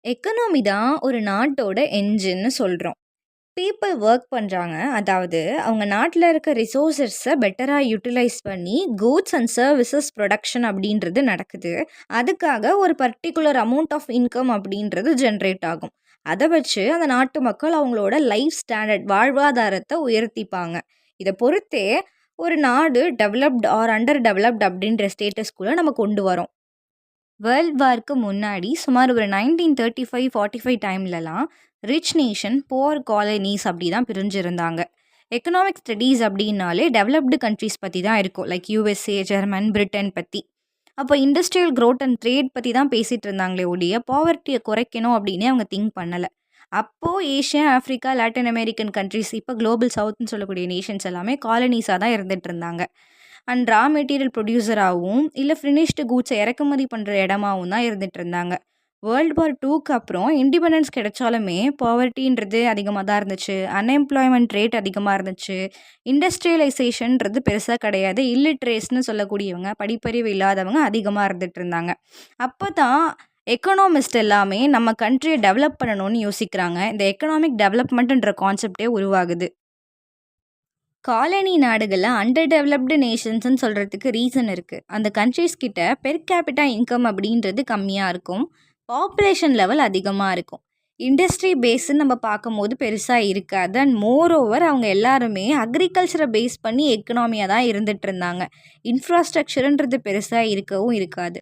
Economy தான் ஒரு நாட்டோட என்ஜின்னு சொல்றோம். பீப்பிள் வொர்க் பண்றாங்க. அதாவது அவங்க நாட்டுல இருக்க ரிசோர்ஸஸ பெட்டரா யுட்டிலைஸ் பண்ணி கூட்ஸ் அண்ட் சர்விசஸ் புரொடக்ஷன் அப்படின்றது நடக்குது. அதுக்காக ஒரு பர்ட்டிகுலர் அமௌண்ட் ஆஃப் இன்கம் அப்படின்றது ஜெனரேட் ஆகும். அத வச்சு அந்த நாட்டு மக்கள் அவங்களோட லைஃப் ஸ்டாண்டர்ட் வாழ்வாதாரத்த உயர்த்திப்பாங்க. இத பொறுத்தே ஒரு நாடு டெவலப்ட் ஆர் அண்டர் டெவலப்ட் அப்படின்ற ஸ்டேட்டஸ்குள்ள நம்ம கொண்டு வரோம். வேர்ல்ட் வார்க்கு முன்னாடி சுமார் ஒரு 1935, 45 டைம்லலாம் ரிச் நேஷன், புவர் காலனிஸ் அப்படி தான் பிரிஞ்சிருந்தாங்க. எக்கனாமிக் ஸ்டடீஸ் அப்படின்னாலே டெவலப்டு கண்ட்ரீஸ் பத்தி தான் இருக்கும். லைக் யுஎஸ்ஏ, ஜெர்மன், பிரிட்டன் பத்தி. அப்போ இண்டஸ்ட்ரியல் growth அண்ட் ட்ரேட் பத்தி தான் பேசிட்டு இருந்தாங்களே ஒழிய, பாவர்ட்டிய குறைக்கணும் அப்படின்னே அவங்க திங்க் பண்ணல. அப்போ Asia, Africa, Latin American countries இப்போ குளோபல் சவுத்ன்னு சொல்லக்கூடிய நேஷன்ஸ் எல்லாமே காலனிஸா தான் இருந்துட்டு இருந்தாங்க. அண்ட் ரா மெட்டீரியல் ப்ரொடியூசராகவும் இல்லை ஃபினிஷ்டு கூட்ஸை இறக்குமதி பண்ணுற இடமாவும் தான் இருந்துட்டு இருந்தாங்க. வேர்ல்டு வார் டூக்கு அப்புறம் இண்டிபெண்டன்ஸ் கிடைச்சாலுமே பாவர்ட்டின்றது அதிகமாக தான் இருந்துச்சு. அன்எம்ப்ளாய்மெண்ட் ரேட் அதிகமாக இருந்துச்சு. இண்டஸ்ட்ரியலைசேஷன்றது பெருசாக கிடையாது. இல்லிட்ரேஸ்னு சொல்லக்கூடியவங்க, படிப்பறிவு இல்லாதவங்க அதிகமாக இருந்துட்டு இருந்தாங்க. அப்போ தான் எக்கனாமிஸ்ட் எல்லாமே நம்ம கண்ட்ரியை டெவலப் பண்ணணும்னு யோசிக்கிறாங்க. இந்த எக்கனாமிக் டெவலப்மெண்ட்ன்ற கான்செப்டே உருவாகுது. காலனி நாடுகள்ல அண்டர் டெவலப்டு நேஷன்ஸ்ன்னு சொல்கிறதுக்கு ரீசன் இருக்குது. அந்த கண்ட்ரீஸ் கிட்ட பெர் கேபிட்டா இன்கம் அப்படின்றது கம்மியாக இருக்கும். பாப்புலேஷன் லெவல் அதிகமாக இருக்கும். இண்டஸ்ட்ரி பேஸ்ன்னு நம்ம பார்க்கும்போது பெருசாக இருக்காது. அண்ட் மோர் ஓவர் அவங்க எல்லாருமே அக்ரிகல்ச்சரை பேஸ் பண்ணி எக்கனாமியாக தான் இருந்துட்டு இருந்தாங்க. இன்ஃப்ராஸ்ட்ரக்சருன்றது பெருசாக இருக்கவும் இருக்காது.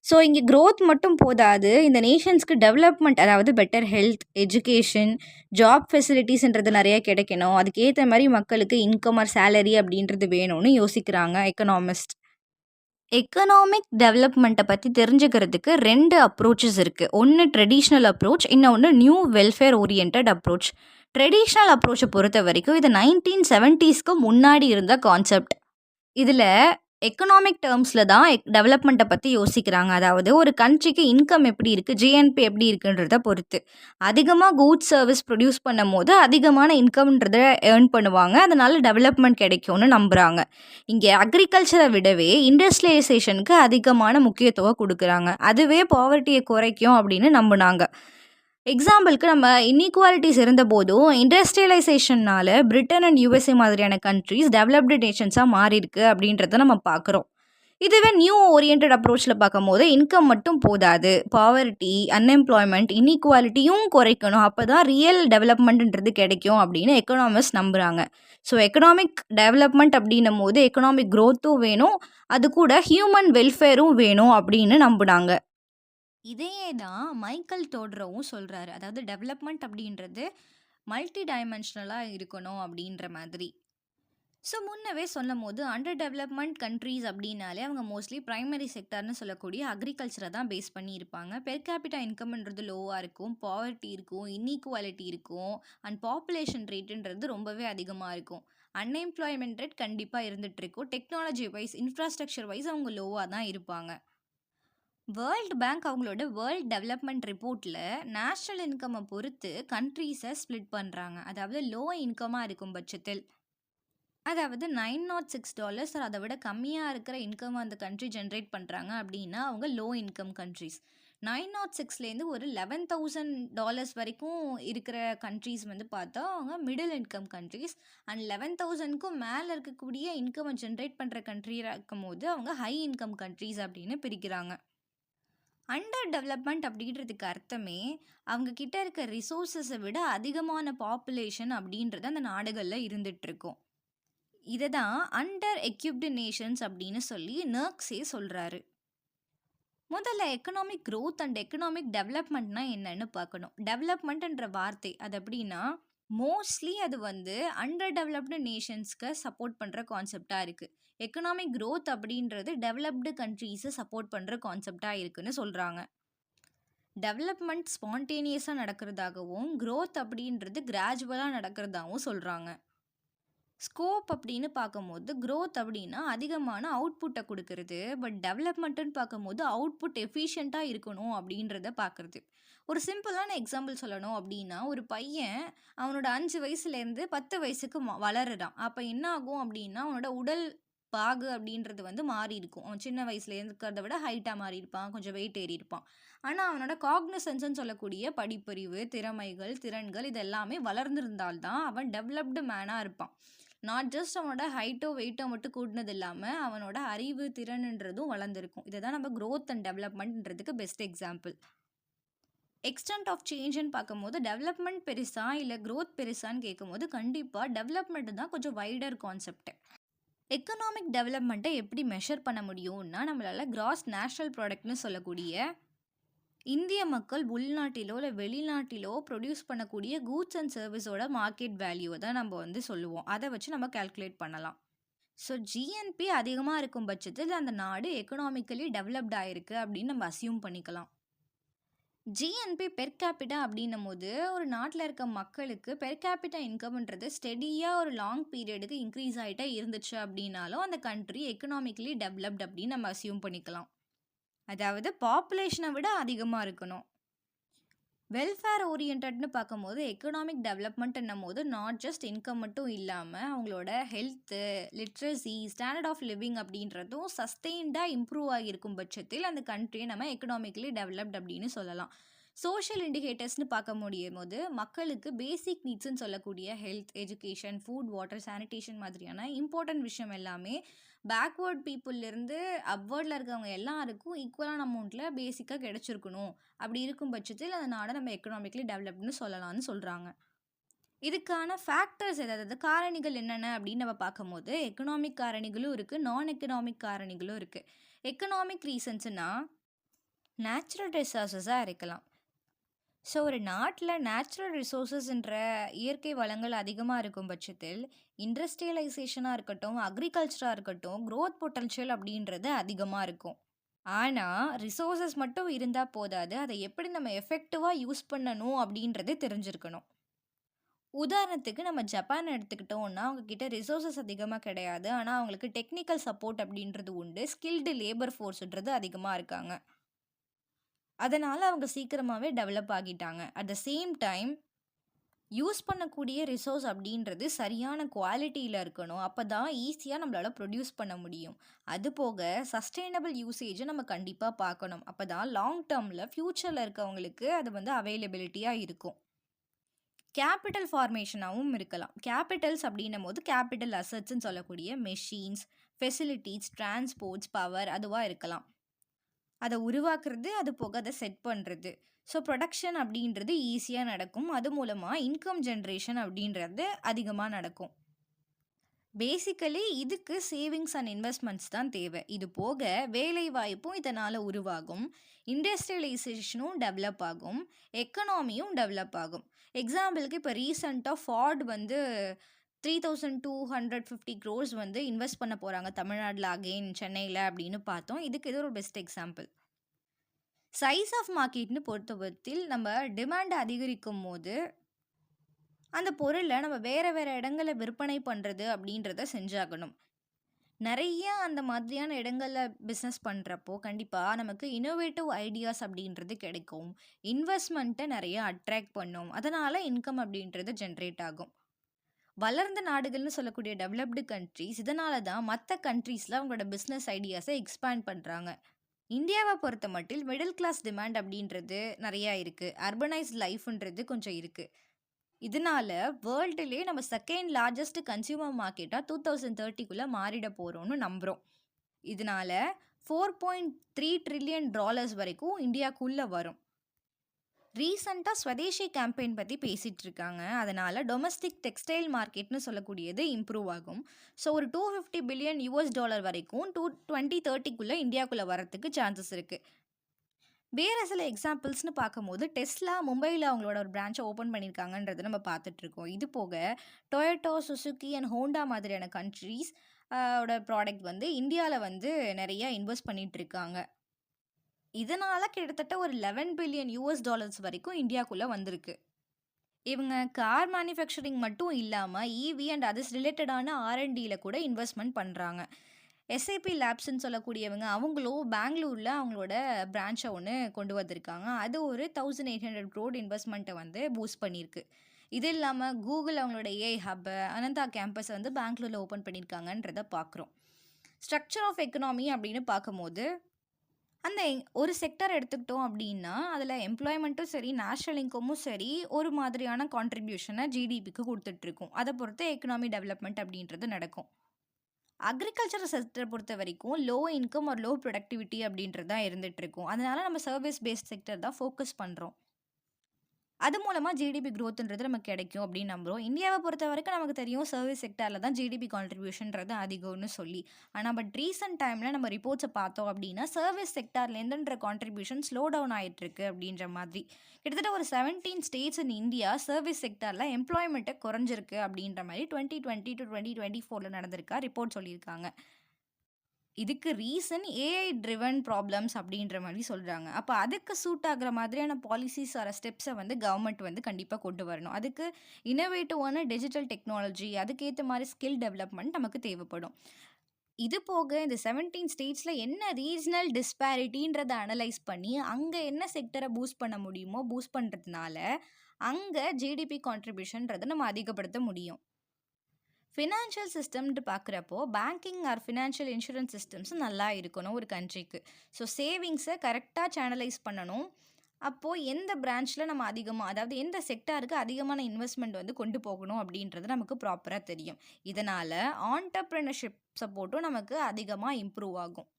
ஸோ இங்கே growth மட்டும் போதாது. இந்த நேஷன்ஸ்க்கு டெவலப்மெண்ட், அதாவது பெட்டர் ஹெல்த், எஜுகேஷன், ஜாப் ஃபெசிலிட்டிஸ்ன்றது நிறைய கிடைக்கணும். அதுக்கேற்ற மாதிரி மக்களுக்கு இன்கம் ஆர் சேலரி அப்படின்றது வேணும்னு யோசிக்கிறாங்க எக்கனாமிஸ்ட். எக்கனாமிக் டெவலப்மெண்ட்டை பற்றி தெரிஞ்சுக்கிறதுக்கு 2 அப்ரோச்சஸ் இருக்குது. ஒன்று ட்ரெடிஷ்னல் அப்ரோச், இன்னொன்று new welfare oriented approach. Traditional அப்ரோச்சை பொறுத்த வரைக்கும் இது 1970ஸ்க்கு முன்னாடி இருந்த கான்செப்ட். இதில் எக்கனாமிக் டேர்ம்ஸில் தான் டெவலப்மெண்ட்டை பற்றி யோசிக்கிறாங்க. அதாவது ஒரு கண்ட்ரிக்கு இன்கம் எப்படி இருக்குது, ஜிஎன்பி எப்படி இருக்குன்றத பொறுத்து. அதிகமாக கூட்ஸ் சர்வீஸ் ப்ரொடியூஸ் பண்ணும் போது அதிகமான இன்கம்ன்றத ஏர்ன் பண்ணுவாங்க. அதனால டெவலப்மெண்ட் கிடைக்கும்னு நம்புகிறாங்க. இங்கே அக்ரிகல்ச்சரை விடவே இண்டஸ்ட்ரியலைசேஷனுக்கு அதிகமான முக்கியத்துவம் கொடுக்குறாங்க. அதுவே பாவர்ட்டியை குறைக்கும் அப்படின்னு நம்புனாங்க. எக்ஸாம்பிளுக்கு நம்ம இன்இக்வாலிட்டிஸ் இருந்தபோதும் இண்டஸ்ட்ரியலைசேஷன்னால பிரிட்டன் அண்ட் யுஎஸ்ஏ மாதிரியான கண்ட்ரீஸ் டெவலப்டு நேஷன்ஸாக மாறியிருக்கு அப்படின்றத நம்ம பார்க்குறோம். இதுவே நியூ ஓரியன்ட் அப்ரோச்சில் பார்க்கும்போது இன்கம் மட்டும் போதாது, பாவர்ட்டி, அன்எம்ப்ளாய்மெண்ட், இன்இக்வாலிட்டியும் குறைக்கணும். அப்போ தான் ரியல் டெவலப்மெண்ட்ன்றது கிடைக்கும் அப்படின்னு எக்கனாமிஸ்ட் நம்புகிறாங்க. ஸோ எக்கனாமிக் டெவலப்மெண்ட் அப்படின்னும் போது எக்கனாமிக் க்ரோத்தும் வேணும், அது கூட ஹியூமன் வெல்ஃபேரும் வேணும் அப்படின்னு நம்புனாங்க. இதையே தான் மைக்கேல் டோட்ரோவும் சொல்கிறாரு. அதாவது டெவலப்மெண்ட் அப்படின்றது மல்டி டைமென்ஷனலாக இருக்கணும் அப்படின்ற மாதிரி. ஸோ முன்னவே சொல்லும் போது அண்டர் டெவலப்மெண்ட் கண்ட்ரீஸ் அப்படின்னாலே அவங்க மோஸ்ட்லி ப்ரைமரி செக்டர்னு சொல்லக்கூடிய அக்ரிகல்ச்சரை தான் பேஸ் பண்ணி இருப்பாங்க. பெர் கேபிட்டா இன்கம்ன்றது லோவாக இருக்கும், பாவர்ட்டி இருக்கும், இன்இக்வாலிட்டி இருக்கும், அண்ட் பாப்புலேஷன் ரேட்டுன்றது ரொம்பவே அதிகமாக இருக்கும். அன்எம்ப்ளாய்மெண்ட் ரேட் கண்டிப்பாக இருந்துகிட்டு இருக்கும். டெக்னாலஜி வைஸ், இன்ஃப்ராஸ்ட்ரக்சர் வைஸ் அவங்க லோவாக தான் இருப்பாங்க. வேர்ல்டு பேங்க் அவங்களோட வேர்ல்ட் டெவலப்மெண்ட் ரிப்போர்ட்டில் நேஷ்னல் இன்கம்மை பொறுத்து கண்ட்ரீஸை ஸ்ப்ளிட் பண்ணுறாங்க. அதாவது லோ இன்கமாக இருக்கும் பட்சத்தில், அதாவது $906 அதை விட கம்மியாக இருக்கிற இன்கம் அந்த கண்ட்ரி ஜென்ரேட் பண்ணுறாங்க அப்படின்னா அவங்க லோ இன்கம் கண்ட்ரீஸ். 906லேருந்து ஒரு $11,000 வரைக்கும் இருக்கிற கண்ட்ரீஸ் வந்து பார்த்தா அவங்க மிடில் இன்கம் கண்ட்ரீஸ். அண்ட் 11,000க்கும் மேலே இருக்கக்கூடிய இன்கம்மை ஜென்ரேட் பண்ணுற கண்ட்ரியாக இருக்கும் போது அவங்க ஹை இன்கம் கண்ட்ரீஸ் அப்படின்னு பிரிக்கிறாங்க. அண்டர் டெவலப்மெண்ட் அப்படின்றதுக்கு அர்த்தமே அவங்க கிட்ட இருக்க ரிசோர்ஸஸை விட அதிகமான பாப்புலேஷன் அப்படின்றது அந்த நாடுகளில் இருந்துட்டு இருக்கும். இதை தான் அண்டர் எக்யூப்டு நேஷன்ஸ் அப்படின்னு சொல்லி நர்க்ஸே சொல்கிறாரு. முதல்ல எக்கனாமிக் growth அண்ட் எக்கனாமிக் டெவலப்மெண்ட்னா என்னன்னு பார்க்கணும். டெவலப்மெண்ட்ன்ற வார்த்தை அது எப்படின்னா மோஸ்ட்லி அது வந்து அண்டர் டெவலப்டு நேஷன்ஸ்க்கு சப்போர்ட் பண்ணுற கான்செப்டாக இருக்குது. எக்கனாமிக் growth அப்படின்றது டெவலப்டு கண்ட்ரீஸை சப்போர்ட் பண்ணுற கான்செப்டாக இருக்குன்னு சொல்கிறாங்க. டெவலப்மெண்ட் ஸ்பான்டேனியஸாக நடக்கிறதாகவும் growth அப்படின்றது கிராஜுவலாக நடக்கிறதாகவும் சொல்கிறாங்க. ஸ்கோப் அப்படின்னு பார்க்கும்போது growth அப்படின்னா அதிகமான அவுட்புட்டை கொடுக்கறது. பட் டெவலப்மெண்ட்டுன்னு பார்க்கும்போது அவுட்புட் எஃபிஷியண்ட்டாக இருக்கணும் அப்படின்றத பார்க்குறது. ஒரு சிம்பிளான எக்ஸாம்பிள் சொல்லணும் அப்படின்னா, ஒரு பையன் அவனோட 5 வயசுலேருந்து 10 வயசுக்கு வளருறான். அப்போ என்ன ஆகும் அப்படின்னா அவனோட உடல் பாகு அப்படின்றது வந்து மாறி இருக்கும். அவன் சின்ன வயசுல இருக்கிறத விட ஹைட்டாக மாறி இருப்பான், கொஞ்சம் வெயிட் ஏறி இருப்பான். ஆனால் அவனோட காக்னிசன்ஸ்ன்னு சொல்லக்கூடிய படிப்பறிவு, திறமைகள், திறன்கள் இது எல்லாமே வளர்ந்திருந்தால்தான் அவன் டெவலப்டு மேனாக இருப்பான். நாட் ஜஸ்ட் அவனோட ஹைட்டோ வெயிட்டோ மட்டும் கூட்டினது இல்லாமல் அவனோட அறிவு திறன்ன்றதும் வளர்ந்துருக்கும். இதை தான் நம்ம growth அண்ட் டெவலப்மெண்ட்ன்றதுக்கு பெஸ்ட் எக்ஸாம்பிள். எக்ஸ்டென்ட் ஆஃப் சேஞ்சுன்னு பார்க்கும்போது டெவலப்மெண்ட் பெருசா இல்லை growth பெருசான்னு கேட்கும்போது கண்டிப்பாக டெவலப்மெண்ட் தான் கொஞ்சம் வைடர் கான்செப்ட். எக்கனாமிக் டெவலப்மெண்ட்டை எப்படி மெஷர் பண்ண முடியும்னா நம்மளால் கிராஸ் நேஷ்னல் ப்ராடக்ட்னு சொல்லக்கூடிய இந்திய மக்கள் உள்நாட்டிலோ இல்லை வெளிநாட்டிலோ ப்ரொடியூஸ் பண்ணக்கூடிய கூட்ஸ் அண்ட் சர்வீஸோட மார்க்கெட் வேல்யூவை தான் நம்ம வந்து சொல்லுவோம். அதை வச்சு நம்ம கால்குலேட் பண்ணலாம். ஸோ ஜிஎன்பி அதிகமாக இருக்கும் பட்சத்தில் அந்த நாடு எக்கனாமிக்கலி டெவலப்ட் ஆகிருக்கு அப்படின்னு நம்ம அசியூம் பண்ணிக்கலாம். ஜிஎன்பி பெர் கேபிட்டா அப்படின்னும் போது ஒரு நாட்டில் இருக்க மக்களுக்கு பெர் கேபிட்டா இன்கம்ன்றது ஸ்டெடியாக ஒரு லாங் பீரியடுக்கு இன்க்ரீஸ் ஆகிட்டே இருந்துச்சு அப்படின்னாலும் அந்த கண்ட்ரி எக்கனாமிக்கலி டெவலப்ட் அப்படின்னு நம்ம அசியூம் பண்ணிக்கலாம். அதாவது பாப்புலேஷனை விட அதிகமாக இருக்கணும். வெல்ஃபேர் ஓரியன்ட்னு பார்க்கும்போது எக்கனாமிக் டெவலப்மெண்ட்ன்னும் போது நாட் ஜஸ்ட் இன்கம் மட்டும் இல்லாமல் அவங்களோட health, literacy, standard of living அப்படின்றதும் சஸ்டெயின்டாக இம்ப்ரூவ் ஆகியிருக்கும் பட்சத்தில் அந்த கண்ட்ரியை நம்ம எக்கனாமிக்கலி டெவலப்ட் அப்படின்னு சொல்லலாம். சோஷியல் இண்டிகேட்டர்ஸ்னு பார்க்க முடியும் போது மக்களுக்கு பேசிக் நீட்ஸ்ன்னு சொல்லக்கூடிய health, education, food, water, sanitation மாதிரியான இம்பார்ட்டன்ட் விஷயம் எல்லாமே பேக்வேர்ட் பீப்புள்லேருந்து அப்வேர்டில் இருக்கவங்க எல்லாருக்கும் ஈக்குவலான அமௌண்ட்டில் பேசிக்காக கிடச்சிருக்கணும். அப்படி இருக்கும் பட்சத்தில் அந்த நாடை நம்ம எக்கனாமிக்கலி டெவலப்டுன்னு சொல்லலாம்னு சொல்கிறாங்க. இதுக்கான ஃபேக்டர்ஸ் ஏதாவது காரணிகள் என்னென்ன அப்படின்னு நம்ம பார்க்கும்போது எக்கனாமிக் காரணிகளும் இருக்குது, நான் எக்கனாமிக் காரணிகளும் இருக்குது. எக்கனாமிக் ரீசன்ஸ்னால் நேச்சுரல் ரிசோர்ஸஸாக இருக்கலாம். ஸோ ஒரு நாட்டில் நேச்சுரல் ரிசோர்ஸஸ்ன்ற இயற்கை வளங்கள் அதிகமாக இருக்கும் பட்சத்தில் இண்டஸ்ட்ரியலைசேஷனாக இருக்கட்டும், அக்ரிகல்ச்சராக இருக்கட்டும், growth பொட்டன்ஷியல் அப்படின்றது அதிகமாக இருக்கும். ஆனால் ரிசோர்ஸஸ் மட்டும் இருந்தால் போதாது, அதை எப்படி நம்ம எஃபெக்டிவாக யூஸ் பண்ணணும் அப்படின்றது தெரிஞ்சிருக்கணும். உதாரணத்துக்கு நம்ம ஜப்பான் எடுத்துக்கிட்டோம்னா அவங்கக்கிட்ட ரிசோர்ஸஸ் அதிகமாக கிடையாது, ஆனால் அவங்களுக்கு டெக்னிக்கல் சப்போர்ட் அப்படின்றது உண்டு, ஸ்கில்டு லேபர் ஃபோர்ஸ்ன்றது அதிகமாக இருக்காங்க. அதனால் அவங்க சீக்கிரமாகவே டெவலப் ஆகிட்டாங்க. At the same time use பண்ணக்கூடிய ரிசோர்ஸ் அப்படின்றது சரியான குவாலிட்டியில் இருக்கணும். அப்போ தான் ஈஸியாக நம்மளால் ப்ரொடியூஸ் பண்ண முடியும். அது போக சஸ்டெயினபிள் யூசேஜை நம்ம கண்டிப்பாக பார்க்கணும். அப்போ தான் லாங் டேர்மில் ஃப்யூச்சரில் இருக்கவங்களுக்கு அது வந்து அவைலபிலிட்டியாக இருக்கும். கேபிட்டல் ஃபார்மேஷனாகவும் இருக்கலாம். கேபிட்டல்ஸ் அப்படின்னும் போது கேபிட்டல் அசட்ஸ்ன்னு சொல்லக்கூடிய மெஷின்ஸ், ஃபெசிலிட்டிஸ், டிரான்ஸ்போர்ட்ஸ், பவர் அதுவாக இருக்கலாம். அதை உருவாக்குறது, அது போக அதை செட் பண்ணுறது. ஸோ ப்ரொடக்ஷன் அப்படின்றது ஈஸியாக நடக்கும். அது மூலமாக இன்கம் ஜென்ரேஷன் அப்படின்றது அதிகமாக நடக்கும். பேசிக்கலி இதுக்கு சேவிங்ஸ் அண்ட் இன்வெஸ்ட்மெண்ட்ஸ் தான் தேவை. இது போக வேலை வாய்ப்பும் இதனால் உருவாகும், இண்டஸ்ட்ரியலைசேஷனும் டெவலப் ஆகும், எக்கனாமியும் டெவலப் ஆகும். எக்ஸாம்பிளுக்கு இப்போ ரீசெண்டாக ஃபார்ட் வந்து 3250 crores வந்து இன்வெஸ்ட் பண்ண போகிறாங்க தமிழ்நாட்டில், அகெயின் சென்னையில் அப்படின்னு பார்த்தோம். இதுக்கு இது ஒரு பெஸ்ட் எக்ஸாம்பிள். சைஸ் ஆஃப் மார்க்கெட்னு பொறுத்தவரையில் நம்ம டிமாண்ட் அதிகரிக்கும் போது அந்த பொருளை நம்ம வேறு வேறு இடங்களில் விற்பனை பண்ணுறது அப்படின்றத செஞ்சாகணும். நிறைய அந்த மாதிரியான இடங்களில் பிஸ்னஸ் பண்ணுறப்போ கண்டிப்பாக நமக்கு இன்னோவேட்டிவ் ஐடியாஸ் அப்படின்றது கிடைக்கும், இன்வெஸ்ட்மெண்ட்டை நிறைய அட்ராக்ட் பண்ணும், அதனால் இன்கம் அப்படின்றது ஜென்ரேட் ஆகும். வளர்ந்த நாடுகள்னு சொல்லக்கூடிய டெவலப்டு கண்ட்ரீஸ் இதனால தான் மற்ற கண்ட்ரீஸில் அவங்களோட பிஸ்னஸ் ஐடியாஸை எக்ஸ்பேண்ட் பண்ணுறாங்க. இந்தியாவை பொறுத்த மட்டில் மிடில் கிளாஸ் டிமாண்ட் அப்படின்றது நிறையா இருக்குது, அர்பனைஸ்ட் லைஃப்ன்றது கொஞ்சம் இருக்குது. இதனால் வேர்ல்டுலே நம்ம செகண்ட் லார்ஜஸ்ட் கன்சியூமர் மார்க்கெட்டாக 2030 மாறிட போகிறோம்னு நம்புகிறோம். இதனால் $4.3 trillion வரைக்கும் இந்தியாவுக்குள்ளே வரும். ரீசெண்டாக ஸ்வதேசி கேம்பெயின் பற்றி பேசிகிட்டு இருக்காங்க. அதனால் டொமஸ்டிக் டெக்ஸ்டைல் மார்க்கெட்னு சொல்லக்கூடியது இம்ப்ரூவ் ஆகும். ஸோ ஒரு $250 billion வரைக்கும் 2030 இந்தியாவுக்குள்ளே வரத்துக்கு சான்சஸ் இருக்குது. வேறு சில எக்ஸாம்பிள்ஸ்னு பார்க்கும்போது டெஸ்லா மும்பையில் அவங்களோட ஒரு பிரான்ச்சை ஓப்பன் பண்ணியிருக்காங்கன்றதை நம்ம பார்த்துட்ருக்கோம். இது போக டொயோட்டோ, சுசுகி அண்ட் ஹோண்டா மாதிரியான கண்ட்ரீஸ் ஓட ப்ராடக்ட் வந்து இந்தியாவில் வந்து நிறையா இன்வெஸ்ட் பண்ணிகிட்ருக்காங்க. இதனால் கிட்டத்தட்ட ஒரு $11 billion வரைக்கும் இந்தியாவுக்குள்ளே வந்திருக்கு. இவங்க கார் மேனுஃபேக்சரிங் மட்டும் இல்லாமல் இவி அண்ட் அதர்ஸ் ரிலேட்டடான R&Dயில் கூட இன்வெஸ்ட்மெண்ட் பண்ணுறாங்க. எஸ்ஐபி லேப்ஸ்ன்னு சொல்லக்கூடியவங்க அவங்களும் பெங்களூரில் அவங்களோட பிரான்ச்சை ஒன்று கொண்டு வந்திருக்காங்க. அது ஒரு 1800 crore இன்வெஸ்ட்மெண்ட்டை வந்து பூஸ்ட் பண்ணியிருக்கு. இது இல்லாமல் கூகுள் அவங்களோட ஏஐ ஹப்பை அனந்தா கேம்பஸை வந்து பெங்களூரில் ஓப்பன் பண்ணியிருக்காங்கன்றதை பார்க்குறோம். ஸ்ட்ரக்சர் ஆஃப் எக்கனாமி அப்படின்னு பார்க்கும்போது அந்த ஒரு செக்டார் எடுத்துக்கிட்டோம் அப்படின்னா, அதில எம்ப்ளாய்மெண்ட்டும் சரி, நேஷனல் இன்கமும் சரி, ஒரு மாதிரியான கான்ட்ரிபியூஷன ஜிடிபிக்கு குடுத்துட்ருக்கும். அத பொறுத்து எக்கனாமி டெவலப்மெண்ட் அப்படின்றது நடக்கும். அக்ரிகல்ச்சர் செக்டர பொறுத்தவரைக்கும் low income R low productivity அப்படின்றது தான் இருந்துட்டுருக்கும். அதனால நம்ம சர்விஸ் பேஸ்ட் செக்டர் தான் ஃபோக்கஸ் பண்றோம். அது மூலமா ஜிடிபி குரோத்ன்றது நமக்கு கிடைக்கும் அப்படின்னு நம்புறோம். இந்தியாவ பொறுத்தவரைக்கும் நமக்கு தெரியும் சர்விஸ் செக்டார்ல தான் ஜிடிபி கான்ட்ரிபியூஷன்றது அதிகம்னு சொல்லி. ஆனா ரீசென்ட் டைம்ல நம்ம ரிப்போர்ட்ஸ பார்த்தோம் அப்படின்னா, சர்விஸ் செக்டார்லேருந்துன்ற கான்ட்ரிபியூஷன் ஸ்லோ டவுன் ஆயிட்டுருக்கு அப்படின்ற மாதிரி. கிட்டத்தட்ட ஒரு 17 ஸ்டேட்ஸ் இன் இந்தியா சர்விஸ் செக்டார்ல எம்ப்ளாய்மெண்ட்ட குறைஞ்சிருக்கு அப்படின்ற மாரி 2020 டூ 2024ல நடந்திருக்கா ரிப்போர்ட் சொல்லியிருக்காங்க. இதுக்கு ரீசன் ஏஐ ட்ரிவன் ப்ராப்ளம்ஸ் அப்படின்ற மாரி சொல்றாங்க. அப்ப அதுக்கு சூட் ஆகுற மாதிரியான பாலிசிஸ் ஆர் ஸ்டெப்ஸ வந்து கவர்மெண்ட் வந்து கண்டிப்பா கொண்டு வரணும். அதுக்கு இன்னோவேட்டிவான டிஜிட்டல் டெக்னாலஜி, அதுக்கேத்த மாரி ஸ்கில் டெவலப்மெண்ட் நமக்கு தேவைப்படும். இது போக இந்த 17 ஸ்டேட்ஸ்ல என்ன ரீஜனல் டிஸ்பாரிட்டின்றத அனலைஸ் பண்ணி, அங்க என்ன செக்டர பூஸ்ட் பண்ண முடியுமோ பூஸ்ட் பண்றதுனால, அங்க ஜிடிபி கான்ட்ரிபியூஷன்றத நம்ம அதிகப்படுத்த முடியும். ஃபினான்ஷியல் சிஸ்டம்ன்ட்டு பார்க்குறப்போ, banking R financial insurance systems நல்லா இருக்கணும் ஒரு கண்ட்ரிக்கு. ஸோ சேவிங்ஸை கரெக்டாக சேனலைஸ் பண்ணணும். அப்போது எந்த பிரான்ச்சில் நம்ம அதிகமாக, அதாவது எந்த செக்டாருக்கு அதிகமான இன்வெஸ்ட்மெண்ட் வந்து கொண்டு போகணும் அப்படின்றது நமக்கு ப்ராப்பராக தெரியும். இதனால் ஆண்டர்ப்ரெனர்ஷிப் சப்போர்ட்டும் நமக்கு அதிகமாக இம்ப்ரூவ் ஆகும்.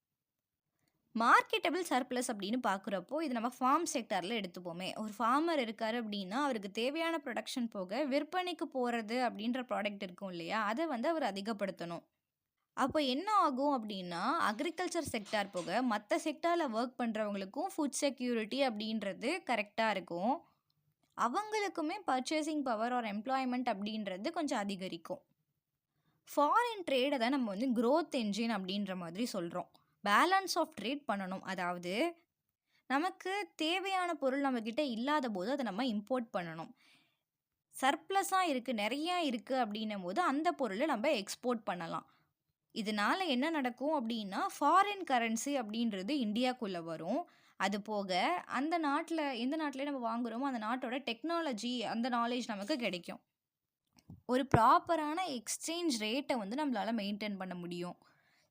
மார்க்கெட்டபிள் சர்ப்ளஸ் அப்படின்னு பார்க்குறப்போ, இது நம்ம ஃபார்ம் செக்டாரில் எடுத்துப்போமே. ஒரு ஃபார்மர் இருக்காரு அப்படின்னா, அவருக்கு தேவையான ப்ரொடக்ஷன் போக விற்பனைக்கு போறது அப்படின்ற ப்ராடக்ட் இருக்கும் இல்லையா? அத வந்து அவர் அதிகப்படுத்தணும். அப்போ என்ன ஆகும் அப்படின்னா, அக்ரிகல்ச்சர் செக்டார் போக மத்த செக்டார்ல வொர்க் பண்றவங்களுக்கும் ஃபுட் செக்யூரிட்டி அப்படின்றது கரெக்ட்டா இருக்கும். அவங்களுக்குமே பர்ச்சேசிங் பவர் ஆர் எம்ப்ளாய்மெண்ட் அப்படின்றது கொஞ்சம் அதிகரிக்கும். ஃபாரின் ட்ரேட தான் நம்ம வந்து குரோத் என்ஜின் அப்படின்ற மாதிரி சொல்றோம். பேலன்ஸ் ஆஃப் ட்ரேட் பண்ணணும். அதாவது நமக்கு தேவையான பொருள் நம்மகிட்ட இல்லாத போது அதை நம்ம இம்போர்ட் பண்ணணும். சர்ப்ளஸாக இருக்குது, நிறையா இருக்குது அப்படின்னும் போது அந்த பொருளை நம்ம எக்ஸ்போர்ட் பண்ணலாம். இதனால என்ன நடக்கும் அப்படின்னா, ஃபாரின் கரன்சி அப்படின்றது இந்தியாக்குள்ளே வரும். அது போக அந்த நாட்டில் எந்த நாட்டிலே நம்ம வாங்குகிறோமோ அந்த நாட்டோட டெக்னாலஜி, அந்த நாலேஜ் நமக்கு கிடைக்கும். ஒரு ப்ராப்பரான எக்ஸ்சேஞ்ச் ரேட்டை வந்து நம்மளால் மெயின்டைன் பண்ண முடியும்.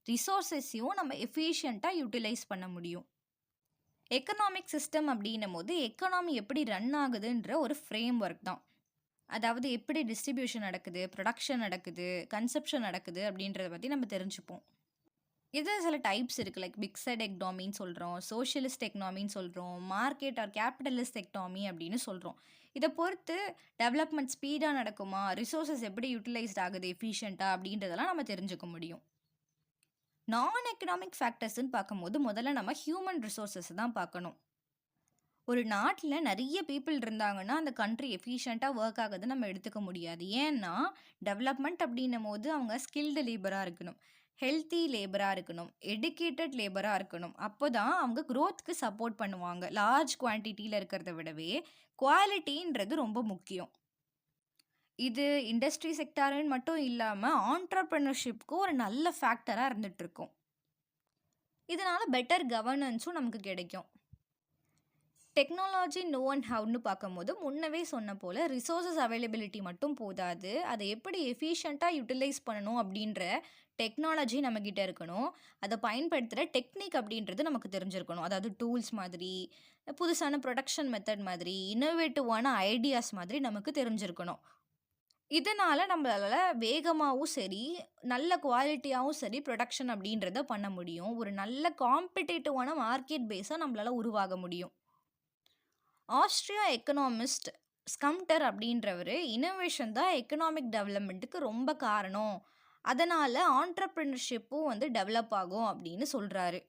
ரிசோர்ஸஸையும் நம்ம எஃபிஷியண்ட்டாக யூட்டிலைஸ் பண்ண முடியும். எக்கனாமிக் சிஸ்டம் அப்படின்னும் போது எக்கனாமி எப்படி ரன் ஆகுதுன்ற ஒரு ஃப்ரேம் ஒர்க் தான். அதாவது எப்படி டிஸ்ட்ரிபியூஷன் நடக்குது, ப்ரொடக்ஷன் நடக்குது, கன்சப்ஷன் நடக்குது அப்படின்றத பற்றி நம்ம தெரிஞ்சுப்போம். இதில் சில டைப்ஸ் இருக்குது. லைக் மிக்சட் எக்கனாமின்னு சொல்கிறோம், சோஷியலிஸ்ட் எக்கனாமின்னு சொல்கிறோம், மார்க்கெட் ஆர் கேபிட்டலிஸ்ட் எக்கனாமி அப்படின்னு சொல்கிறோம். இதை பொறுத்து டெவலப்மெண்ட் ஸ்பீடாக நடக்குமா, ரிசோர்ஸஸ் எப்படி யூட்டிலைஸ்ட் ஆகுது எஃபிஷியண்ட்டாக அப்படின்றதெல்லாம் நம்ம தெரிஞ்சுக்க முடியும். நான் எக்கனாமிக் ஃபேக்டர்ஸ்ன்னு பார்க்கும்போது முதல்ல நம்ம ஹியூமன் ரிசோர்ஸஸ் தான் பார்க்கணும். ஒரு நாட்டில் நிறைய பீப்புள் இருந்தாங்கன்னா அந்த கண்ட்ரி எஃபிஷியண்ட்டாக ஒர்க் ஆகுதுன்னு நம்ம எடுத்துக்க முடியாது. ஏன்னா டெவலப்மெண்ட் அப்படின்னும் போது அவங்க ஸ்கில்டு லேபராக இருக்கணும், ஹெல்த்தி லேபராக இருக்கணும், எடுக்கேட்டட் லேபராக இருக்கணும். அப்போ தான் அவங்க க்ரோத்துக்கு சப்போர்ட் பண்ணுவாங்க. லார்ஜ் குவான்டிட்டியில் இருக்கிறத விடவே குவாலிட்டின்றது ரொம்ப முக்கியம். இது இண்டஸ்ட்ரி செக்டாருன்னு மட்டும் இல்லாமல் ஆண்டர்ப்ரெனர்ஷிப்க்கும் ஒரு நல்ல ஃபேக்டராக இருந்துகிட்ருக்கும். இதனால் பெட்டர் கவர்னன்ஸும் நமக்கு கிடைக்கும். டெக்னாலஜி நோ அண்ட் ஹவுன்னு பார்க்கும்போது முன்னவே சொன்ன போல் ரிசோர்ஸஸ் அவைலபிலிட்டி மட்டும் போதாது, அதை எப்படி எஃபிஷியண்ட்டாக யூட்டிலைஸ் பண்ணணும் அப்படின்ற டெக்னாலஜி நம்மக்கிட்ட இருக்கணும். அதை பயன்படுத்துகிற டெக்னிக் அப்படின்றது நமக்கு தெரிஞ்சிருக்கணும். அதாவது டூல்ஸ் மாதிரி, புதுசான ப்ரொடக்ஷன் மெத்தட் மாதிரி, இன்னோவேட்டிவான ஐடியாஸ் மாதிரி நமக்கு தெரிஞ்சிருக்கணும். இதனால் நம்மளால வேகமாகவும் சரி, நல்ல குவாலிட்டியாகவும் சரி ப்ரொடக்ஷன் அப்படின்றத பண்ண முடியும். ஒரு நல்ல காம்படிட்டிவான மார்க்கெட் பேஸாக நம்மளால் உருவாக முடியும். ஆஸ்ட்ரியா எக்கனாமிஸ்ட் ஸ்கம்டர் அப்படின்றவர் இன்னோவேஷன் தான் எக்கனாமிக் டெவலப்மெண்ட்டுக்கு ரொம்ப காரணம், அதனால் ஆண்டர்ப்ரெனர்ஷிப்பும் வந்து டெவலப் ஆகும் அப்படின்னு சொல்கிறாரு.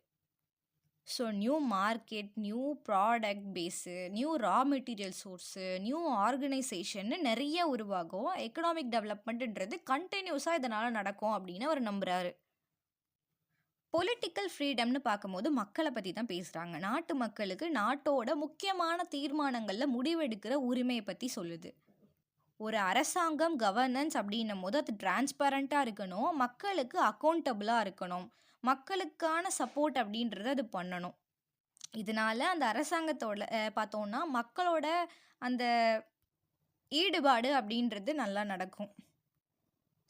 So new market, new product base, new raw material source, new ஆர்கனைசேஷன்னு நிறைய உருவாகும். எக்கனாமிக் டெவலப்மெண்ட்டுன்றது கண்டினியூஸாக இதனால் நடக்கும் அப்படின்னு அவர் நம்புகிறாரு. பொலிட்டிக்கல் ஃப்ரீடம்னு பார்க்கும்போது மக்களை பற்றி தான் பேசுகிறாங்க. நாட்டு மக்களுக்கு நாட்டோட முக்கியமான தீர்மானங்களில் முடிவெடுக்கிற உரிமையை பற்றி சொல்லுது. ஒரு அரசாங்கம் கவர்னன்ஸ் அப்படின்னும் போது அது டிரான்ஸ்பரண்ட்டாக இருக்கணும், மக்களுக்கு அக்கௌண்டபிளாக இருக்கணும், மக்களுக்கான சப்போர்ட் அப்படின்றத அது பண்ணணும். இதனால் அந்த அரசாங்கத்தோட பார்த்தோன்னா மக்களோட அந்த ஈடுபாடு அப்படின்றது நல்லா நடக்கும்.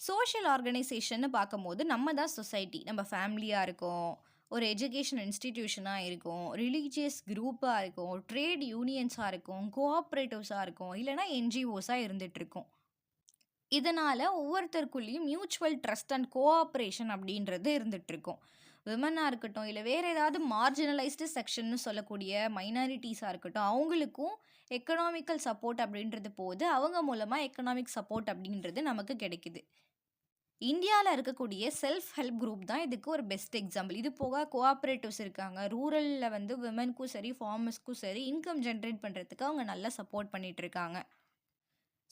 சோஷியல் ஆர்கனைசேஷன்னு பார்க்கும்போது நம்ம தான் சொசைட்டி, நம்ம ஃபேமிலியாக இருக்கோம், ஒரு எஜுகேஷன் இன்ஸ்டிடியூஷனா இருக்கும், ரிலீஜியஸ் குரூப்பா இருக்கும், ட்ரேட் யூனியன்ஸா இருக்கும், கோஆப்பரேட்டிவ்ஸா இருக்கும், இல்லன்னா என்ஜிஓஸா இருந்துட்டுருக்கும். இதனால ஒவ்வொருத்தருக்குள்ளேயும் மியூச்சுவல் ட்ரஸ்ட் அண்ட் கோஆப்பரேஷன் அப்படின்றது இருந்துட்டுருக்கும். விமனா இருக்கட்டும், இல்ல வேற ஏதாவது மார்ஜினலைஸ்டு செக்ஷன்னு சொல்லக்கூடிய மைனாரிட்டீஸா இருக்கட்டும், அவங்களுக்கும் எக்கனாமிக்கல் சப்போர்ட் அப்படின்றது போது, அவங்க மூலமா எக்கனாமிக் சப்போர்ட் அப்படின்றது நமக்கு கிடைக்குது. இந்தியால இருக்கக்கூடிய செல்ஃப் ஹெல்ப் குரூப் தான் இதுக்கு ஒரு பெஸ்ட் எக்ஸாம்பிள். இது போக கோஆப்பரேட்டிவ்ஸ் இருக்காங்க. ரூரல்ல வந்து விமென்க்கும் சரி, ஃபார்மர்ஸ்க்கும் சரி இன்கம் ஜெனரேட் பண்றதுக்கு அவங்க நல்லா சப்போர்ட் பண்ணிட்டு இருக்காங்க.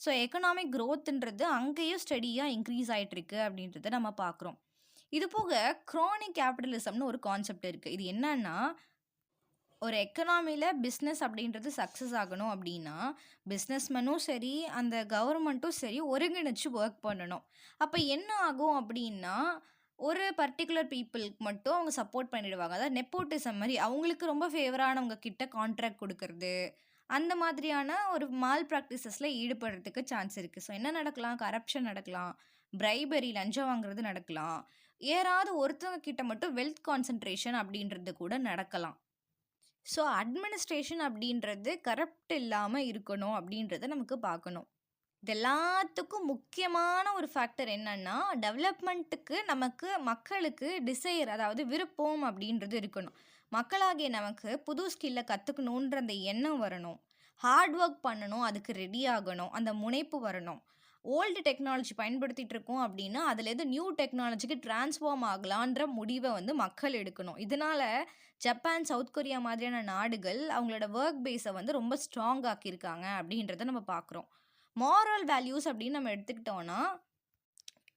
ஸோ எக்கனாமிக் குரோத்ன்றது அங்கேயும் ஸ்டடியா இன்க்ரீஸ் ஆயிட்டு இருக்கு அப்படின்றத நம்ம பார்க்குறோம். இது போக குரோனிக் கேபிட்டலிசம்னு ஒரு கான்செப்ட் இருக்கு. இது என்னன்னா, ஒரு எக்கனாமில பிஸ்னஸ் அப்படின்றது சக்ஸஸ் ஆகணும் அப்படின்னா, பிஸ்னஸ்மேனும் சரி, அந்த கவர்மெண்ட்டும் சரி ஒருங்கிணைச்சு ஒர்க் பண்ணணும். அப்ப என்ன ஆகும் அப்படின்னா, ஒரு பர்ட்டிகுலர் பீப்பிள்க்கு மட்டும் அவங்க சப்போர்ட் பண்ணிடுவாங்க. அதாவது நெப்போட்டிசம் மாரி அவங்களுக்கு ரொம்ப ஃபேவரானவங்க கிட்ட கான்ட்ராக்ட் குடுக்கறது, அந்த மாதிரியான ஒரு மால் பிராக்டிசஸ்ல ஈடுபடுறதுக்கு சான்ஸ் இருக்கு. ஸோ என்ன நடக்கலாம்? கரப்ஷன் நடக்கலாம், பிரைபரி லஞ்சம் வாங்குறது நடக்கலாம், யாராவது ஒருத்தவங்க கிட்ட மட்டும் வெல்த் கான்சன்ட்ரேஷன் அப்படின்றது கூட நடக்கலாம். ஸோ அட்மினிஸ்ட்ரேஷன் அப்படின்றது கரப்ட் இல்லாம இருக்கணும் அப்படின்றத நமக்கு பார்க்கணும். இது எல்லாத்துக்கும் முக்கியமான ஒரு ஃபேக்டர் என்னன்னா, டெவலப்மெண்ட்டுக்கு நமக்கு மக்களுக்கு டிசைர் அதாவது விருப்பம் அப்படின்றது இருக்கணும். மக்களாகிய நமக்கு புது ஸ்கில்ல கத்துக்கணுன்ற அந்த எண்ணம் வரணும். ஹார்ட் ஒர்க் பண்ணணும், அதுக்கு ரெடி ஆகணும், அந்த முனைப்பு வரணும். ஓல்டு டெக்னாலஜி பயன்படுத்திட்டு இருக்கோம் அப்படின்னா, அதுலேருந்து நியூ டெக்னாலஜிக்கு ட்ரான்ஸ்ஃபார்ம் ஆகலான்ற முடிவை வந்து மக்கள் எடுக்கணும். இதனால ஜப்பான், சவுத் கொரியா மாதிரியான நாடுகள் அவங்களோட ஒர்க் பேஸை வந்து ரொம்ப ஸ்ட்ராங் ஆக்கியிருக்காங்க அப்படின்றத நம்ம பார்க்குறோம். மாரல் வேல்யூஸ் அப்படின்னு நம்ம எடுத்துக்கிட்டோம்னா,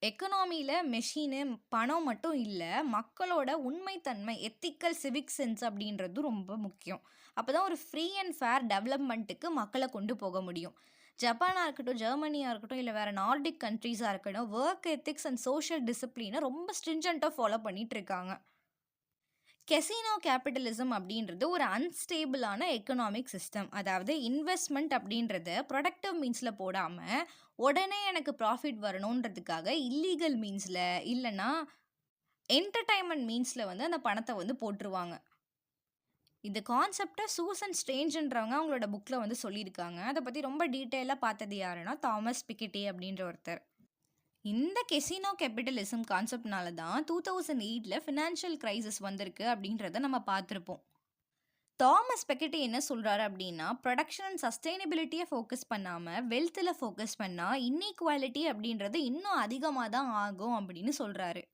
எக்கனாமியில மெஷினு, பணம் மட்டும் இல்ல, மக்களோட உண்மைத்தன்மை, எத்திக்கல் சிவிக் சென்ஸ் அப்படின்றதும் ரொம்ப முக்கியம். அப்பதான் ஒரு ஃப்ரீ அண்ட் ஃபேர் டெவலப்மெண்ட்டுக்கு மக்களை கொண்டு போக முடியும். ஜப்பானா இருக்கட்டும், ஜெர்மனியா இருக்கட்டும், இல்ல வேற நார்டிக் கண்ட்ரீஸா இருக்கட்டும், வொர்க் எத்திக்ஸ் அண்ட் சோஷியல் டிசிப்ளினை ரொம்ப ஸ்ட்ரிஞ்சென்ட்டா ஃபாலோ பண்ணிட்டு இருக்காங்க. கெசினோ கேபிட்டலிசம் அப்படின்றது ஒரு அன்ஸ்டேபிளான எக்கனாமிக் சிஸ்டம். அதாவது இன்வெஸ்ட்மெண்ட் அப்படின்றத ப்ரொடக்டிவ் மீன்ஸ்ல போடாம, உடனே எனக்கு ப்ராஃபிட் வரணுன்றதுக்காக இல்லீகல் மீன்ஸ்ல இல்லைன்னா என்டர்டைன்மெண்ட் மீன்ஸ்ல வந்து அந்த பணத்தை வந்து போட்டுருவாங்க. இந்த கான்செப்டை சூசன் ஸ்ட்ரேஞ்சுன்றவங்க அவங்களோட புக்கில் வந்து சொல்லியிருக்காங்க. அதை பற்றி ரொம்ப டீட்டெயிலாக பார்த்தது யாருன்னா தாமஸ் பிக்கெட்டி அப்படின்ற ஒருத்தர். இந்த கெசினோ கேபிட்டலிசம் கான்செப்ட்னால தான் 2008 ஃபினான்ஷியல் கிரைசிஸ் வந்திருக்கு அப்படின்றத நம்ம பார்த்துருப்போம். தாமஸ் பெக்கெட்டி என்ன சொல்கிறாரு அப்படின்னா, ப்ரொடக்ஷன் அண்ட் சஸ்டைனபிலிட்டியை ஃபோக்கஸ் பண்ணாமல் வெல்த்தில் ஃபோக்கஸ் பண்ணால் இன்இக்வாலிட்டி அப்படின்றது இன்னும் அதிகமாக தான் ஆகும் அப்படின்னு சொல்கிறாரு.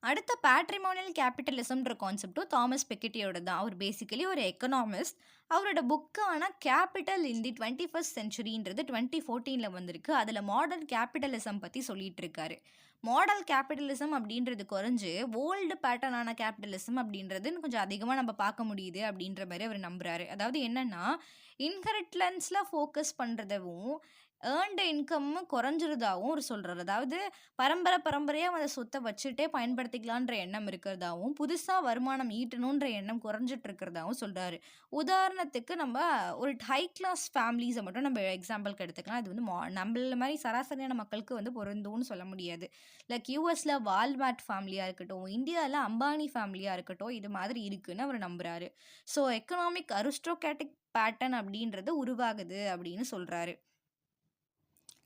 அடுத்த பேட்ரிமோனியல் கேபிட்டலிசம்ன்ற கான்செப்டும் தாமஸ் பெக்கெட்டியோட தான். அவர் பேசிக்கலி ஒரு எக்கனாமிஸ்ட். அவரோட புக்கான கேபிட்டல் இன் தி 21st சென்ச்சுரின்றது 2014 வந்திருக்கு. அதில் மாடர்ன் கேபிட்டலிசம் பற்றி சொல்லிட்டு இருக்காரு. மாடல் கேபிட்டலிசம் அப்படின்றது குறைஞ்சு ஓல்டு பேட்டர்னான கேபிட்டலிசம் அப்படின்றது கொஞ்சம் அதிகமாக நம்ம பார்க்க முடியுது அப்படின்ற மாதிரி அவர் நம்புறாரு. அதாவது என்னன்னா, இன்ஹெரிட்டன்ஸில் ஃபோக்கஸ் பண்ணுறதவும் ஏர்ன்டு இன்கம் குறைஞ்சிருதாவும் அவர் சொல்றாரு. அதாவது பரம்பரையா அந்த சொத்தை வச்சுட்டே பயன்படுத்திக்கலான்ற எண்ணம் இருக்கிறதாவும், புதுசா வருமானம் ஈட்டணுன்ற எண்ணம் குறைஞ்சிட்டு இருக்கிறதாவும் சொல்றாரு. உதாரணத்துக்கு நம்ம ஒரு ஹை கிளாஸ் ஃபேமிலிஸை மட்டும் நம்ம எக்ஸாம்பிளுக்கு எடுத்துக்கலாம். இது வந்து நம்மள மாதிரி சராசரியான மக்களுக்கு வந்து பொருந்தும்னு சொல்ல முடியாது. லைக் யூஎஸ்ல வால்மார்ட் ஃபேமிலியா இருக்கட்டும், இந்தியாவில் அம்பானி ஃபேமிலியா இருக்கட்டும், இது மாதிரி இருக்குன்னு அவர் நம்புறாரு. ஸோ எக்கனாமிக் அரிஸ்டோக்ராட்டிக் பேட்டர்ன் அப்படின்றது உருவாகுது அப்படின்னு சொல்றாரு.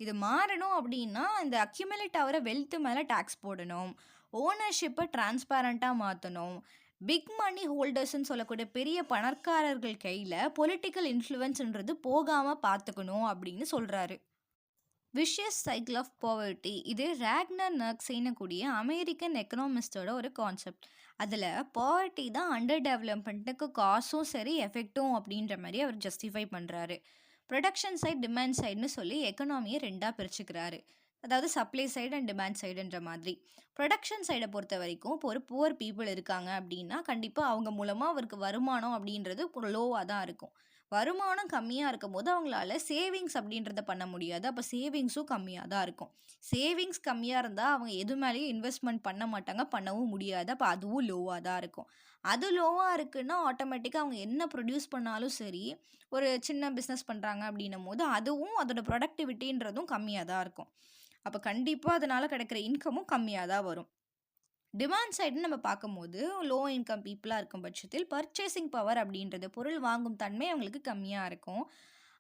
இது மாறணும் அப்படின்னா, இந்த அக்யூமுலேட் ஆகிற வெல்த் மேலே டேக்ஸ் போடணும், ஓனர்ஷிப்பை டிரான்ஸ்பேரண்ட்டாக மாற்றணும், பிக் மணி ஹோல்டர்ஸ்ன்னு சொல்லக்கூடிய பெரிய பணக்காரர்கள் கையில் பொலிட்டிக்கல் இன்ஃப்ளூயன்ஸ்ன்றது போகாமல் பார்த்துக்கணும் அப்படின்னு சொல்கிறாரு. விஷியஸ் சைக்கிள் ஆஃப் பாவர்ட்டி இது ராக்னர் நர்க் செய்யக்கூடிய அமெரிக்கன் எக்கனாமிஸ்டோட ஒரு கான்செப்ட். அதில் பாவர்ட்டி தான் அண்டர் டெவலப்மெண்ட்டுக்கு காசும் சரி எஃபெக்டும் அப்படின்ற மாதிரி அவர் ஜஸ்டிஃபை பண்ணுறாரு. ப்ரொடக்ஷன் சைட், டிமாண்ட் சைடுன்னு சொல்லி எக்கனாமியை ரெண்டாக பிரிச்சுக்கிறாரு. அதாவது சப்ளை சைடு அண்ட் டிமாண்ட் சைடுன்ற மாதிரி. ப்ரொடக்ஷன் சைடை பொறுத்த வரைக்கும் இப்போ ஒரு புவர் பீப்புள் இருக்காங்க அப்படின்னா, கண்டிப்பாக அவங்க மூலமாக அவருக்கு வருமானம் அப்படின்றது லோவாக தான் இருக்கும். வருமானம் கம்மியாக இருக்கும்போது அவங்களால சேவிங்ஸ் அப்படின்றத பண்ண முடியாது. அப்போ சேவிங்ஸும் கம்மியாக தான் இருக்கும். சேவிங்ஸ் கம்மியாக இருந்தால் அவங்க எது மேலேயும் இன்வெஸ்ட்மெண்ட் பண்ண மாட்டாங்க, பண்ணவும் முடியாது. அப்போ அதுவும் லோவாக தான் இருக்கும். அது லோவாக இருக்குன்னா ஆட்டோமேட்டிக்காக அவங்க என்ன ப்ரொடியூஸ் பண்ணாலும் சரி, ஒரு சின்ன பிஸ்னஸ் பண்ணுறாங்க அப்படின்னும் போது அதுவும் அதோட ப்ரொடக்டிவிட்டின்றதும் கம்மியாக தான் இருக்கும். அப்போ கண்டிப்பாக அதனால் கிடைக்கிற இன்கமும் கம்மியாக தான் வரும். டிமாண்ட் சைடுன்னு நம்ம பார்க்கும்போது, லோ இன்கம் பீப்பிளா இருக்கும் பட்சத்தில் பர்ச்சேசிங் பவர் அப்படின்றது பொருள் வாங்கும் தன்மை அவங்களுக்கு கம்மியா இருக்கும்.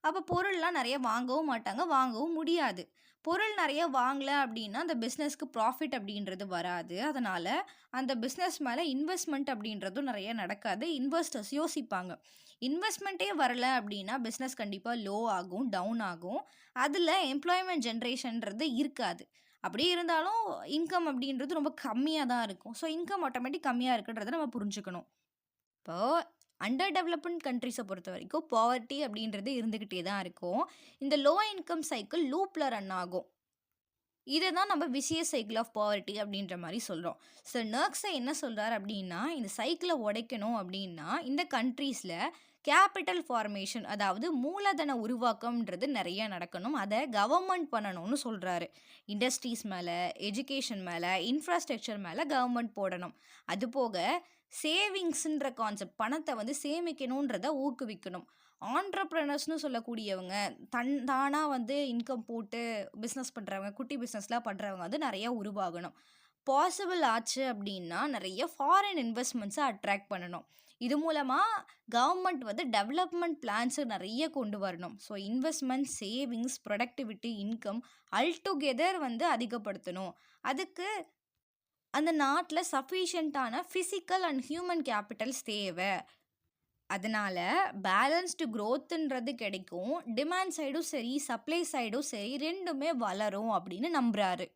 அப்போ பொருள்லாம் நெறைய வாங்கவும் மாட்டாங்க, வாங்கவும் முடியாது. பொருள் நெறைய வாங்கல அப்படின்னா, அந்த பிசினஸ்க்கு ப்ராஃபிட் அப்படின்றது வராது. அதனால அந்த பிசினஸ் மேல இன்வெஸ்ட்மென்ட் அப்படின்றதும் நெறைய நடக்காது. இன்வெஸ்டர்ஸ் யோசிப்பாங்க. இன்வெஸ்ட்மென்ட்டே வரல அப்படின்னா, பிசினஸ் கண்டிப்பா லோ ஆகும், டவுன் ஆகும். அதில எம்ப்ளாய்மென்ட் ஜெனரேஷன்றது இருக்காது. அப்படியே இருந்தாலும் இன்கம் அப்படின்றது ரொம்ப கம்மியா தான் இருக்கும். ஸோ இன்கம் ஆட்டோமேட்டிக் கம்மியா இருக்குன்றத நம்ம புரிஞ்சுக்கணும். இப்போ அண்டர் டெவலப்மெண்ட் கண்ட்ரீஸை பொறுத்த வரைக்கும் பாவர்ட்டி அப்படின்றது இருந்துக்கிட்டே தான் இருக்கும். இந்த லோ இன்கம் சைக்கிள் லூப்ல ரன் ஆகும். இதை தான் நம்ம விசியஸ் சைக்கிள் ஆஃப் பாவர்ட்டி அப்படின்ற மாதிரி சொல்கிறோம். ஸோ நர்க்ஸை என்ன சொல்கிறார் அப்படின்னா, இந்த சைக்கிளை உடைக்கணும் அப்படின்னா இந்த கண்ட்ரீஸில் கேபிட்டல் ஃபார்மேஷன், அதாவது மூலதன உருவாக்கம்ன்றது நிறைய நடக்கணும். அதை கவர்மெண்ட் பண்ணணும்னு சொல்கிறாரு. இண்டஸ்ட்ரீஸ் மேலே, எஜுகேஷன் மேலே, இன்ஃப்ராஸ்ட்ரக்சர் மேலே கவர்மெண்ட் போடணும். அதுபோக சேவிங்ஸ்ன்ற கான்செப்ட், பணத்தை வந்து சேமிக்கணுன்றதை ஊக்குவிக்கணும். ஆன்ட்ரப்ரனர்ஸ்னு சொல்லக்கூடியவங்க தானாக வந்து இன்கம் போட்டு பிஸ்னஸ் பண்ணுறவங்க, குட்டி பிஸ்னஸ்லாம் பண்ணுறவங்க வந்து நிறையா உருவாகணும். பாசிபிள் ஆச்சு அப்படின்னா நிறைய ஃபாரின் இன்வெஸ்ட்மெண்ட்ஸை அட்ராக்ட் பண்ணணும். இது மூலமாக கவர்மெண்ட் வந்து டெவலப்மெண்ட் பிளான்ஸு நிறைய கொண்டு வரணும். So investment, savings, productivity, income altogether வந்து அதிகப்படுத்தணும். அதுக்கு அந்த நாட்டில் சஃபிஷியண்ட்டான ஃபிசிக்கல் அண்ட் ஹியூமன் கேபிட்டல்ஸ் தேவை. அதனால பேலன்ஸ்டு க்ரோத்துன்றது கிடைக்கும். டிமாண்ட் சைடும் சரி, சப்ளை சைடும் சரி 2மே வளரும் அப்படின்னு நம்புறாரு.